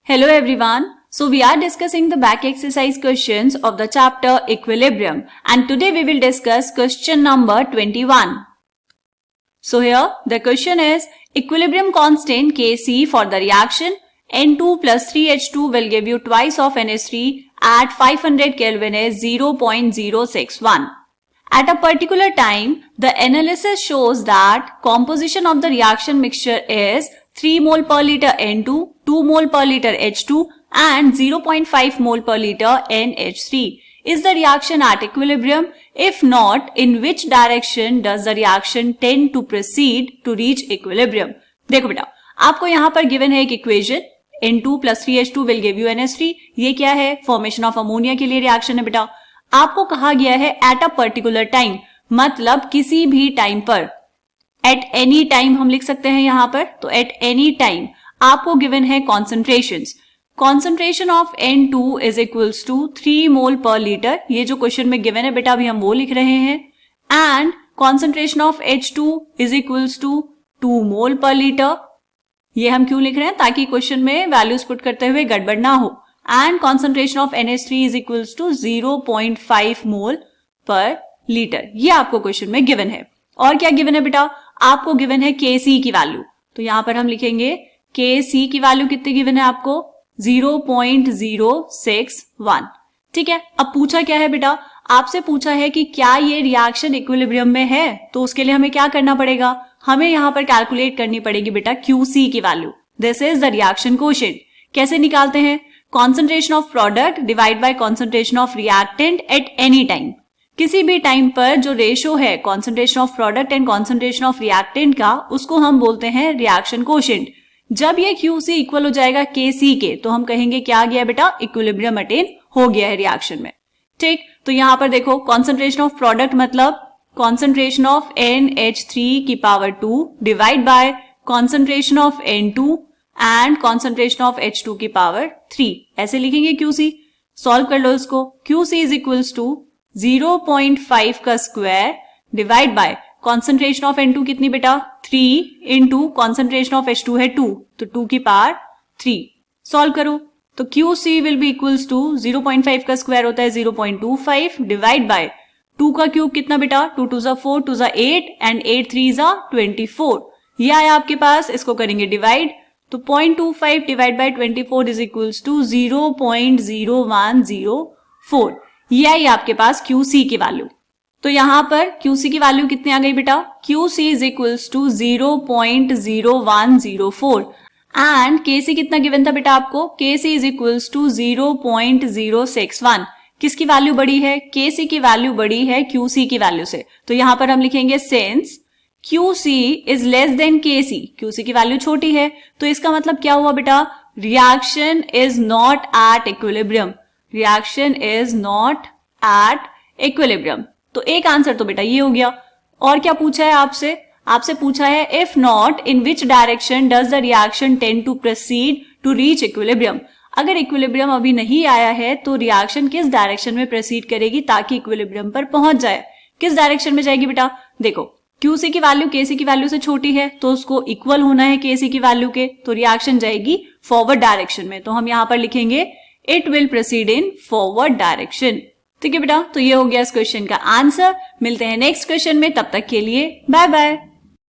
Hello everyone. So we are discussing the back exercise questions of the chapter Equilibrium, and today we will discuss question number 21. So here the question is equilibrium constant Kc for the reaction N2 plus 3H2 will give you twice of NH3 at 500 Kelvin is 0.061. At a particular time, the analysis shows that composition of the reaction mixture is 3 mole per liter N2, 2 mole per liter H2 and 0.5 mole per liter NH3. Is the reaction at equilibrium? If not, in which direction does the reaction tend to proceed to reach equilibrium? देखो बेटा, आपको यहाँ पर given है एक equation N2 plus 3H2 will give you NH3. ये क्या है? फॉर्मेशन ऑफ अमोनिया के लिए रिएक्शन है बेटा. आपको कहा गया है एट अ पर्टिकुलर टाइम, मतलब किसी भी टाइम पर. एट एनी टाइम हम लिख सकते हैं यहाँ पर. तो एट एनी टाइम आपको गिवन है concentrations. Concentration of N2 is equals to 3 mole per litre. ये जो क्वेश्चन में गिवन है बेटा अभी हम वो लिख रहे हैं. And concentration of H2 is equals to 2 mole per litre. ये हम क्यों लिख रहे हैं? ताकि क्वेश्चन में वैल्यूज पुट करते हुए गड़बड़ ना हो. And concentration of NH3 is equals to 0.5 mole per litre. ये आपको क्वेश्चन में गिवन है. और क्या गिवन है बेटा? आपको गिवन है Kc की वैल्यू. तो यहां पर हम लिखेंगे Kc की वैल्यू कितनी गिवन है आपको? 0.061. ठीक है. अब पूछा क्या है बेटा? आपसे पूछा है कि क्या ये रिएक्शन इक्विलिब्रियम में है. तो उसके लिए हमें क्या करना पड़ेगा? हमें यहां पर कैलकुलेट करनी पड़ेगी बेटा Qc की value. This is the reaction coefficient. कैसे निकालते हैं? Concentration of product divide by concentration of reactant eight any time. किसी भी टाइम पर जो रेशो है concentration of product and concentration of reactant का, उसको हम बोलते हैं रिएक्शन कोएफिशिएंट. जब ये Qc इक्वल हो जाएगा Kc के, तो हम कहेंगे क्या आ गया बेटा? इक्विलिब्रियम अटेन हो गया है रिएक्शन में. ठीक. तो यहां पर देखो कॉन्सेंट्रेशन ऑफ प्रोडक्ट मतलब कॉन्सेंट्रेशन ऑफ NH3 की power 2 divide by concentration of N2 and concentration of H2 की पावर 3. ऐसे लिखेंगे Qc. सॉल्व कर लो इसको. Qc इज इक्वल्स टू 0.5 का square divide by concentration of N2 कितनी बेटा? 3 इंटू कॉन्सेंट्रेशन ऑफ H2 है 2, तो 2 की पावर 3. सॉल्व करो तो Qc will be equals to 0.5 का स्क्वायर होता है 0.25 डिवाइड बाय 2 का क्यूब कितना बेटा? 2 2 जा 4, 2 जा 8 एंड 8 3 जा 24. ये आया आपके पास. इसको करेंगे डिवाइड तो 0.25 divide by 24 is equals to 0.0104. ये आई आपके पास Qc की वैल्यू. तो यहां पर Qc की वैल्यू कितनी आ गई बेटा? Qc is equals to 0.0104 and Kc कितना गिवन था बेटा आपको? Kc is equals to 0.061. किसकी वैल्यू बड़ी है? Kc की वैल्यू बड़ी है Qc की वैल्यू से. तो यहां पर हम लिखेंगे since Qc is less than Kc. Qc की वैल्यू छोटी है, तो इसका मतलब क्या हुआ बेटा? Reaction is not at equilibrium. Reaction is not at equilibrium. तो एक आंसर तो बेटा ये हो गया. और क्या पूछा है आपसे? आपसे पूछा है if not in which direction does the reaction tend to proceed to reach equilibrium. अगर इक्विलिब्रियम अभी नहीं आया है तो रिएक्शन किस डायरेक्शन में प्रोसीड करेगी ताकि इक्विलिब्रियम पर पहुंच जाए? किस डायरेक्शन में जाएगी बेटा? देखो Qc की वैल्यू Kc की वैल्यू से छोटी है, तो उसको इक्वल होना है Kc की वैल्यू के, तो रिएक्शन जाएगी फॉरवर्ड डायरेक्शन में. तो हम यहां पर लिखेंगे it will proceed in forward direction. ठीक है बेटा. तो ये हो गया इस क्वेश्चन का आंसर. मिलते हैं नेक्स्ट क्वेश्चन में. तब तक के लिए बाय बाय.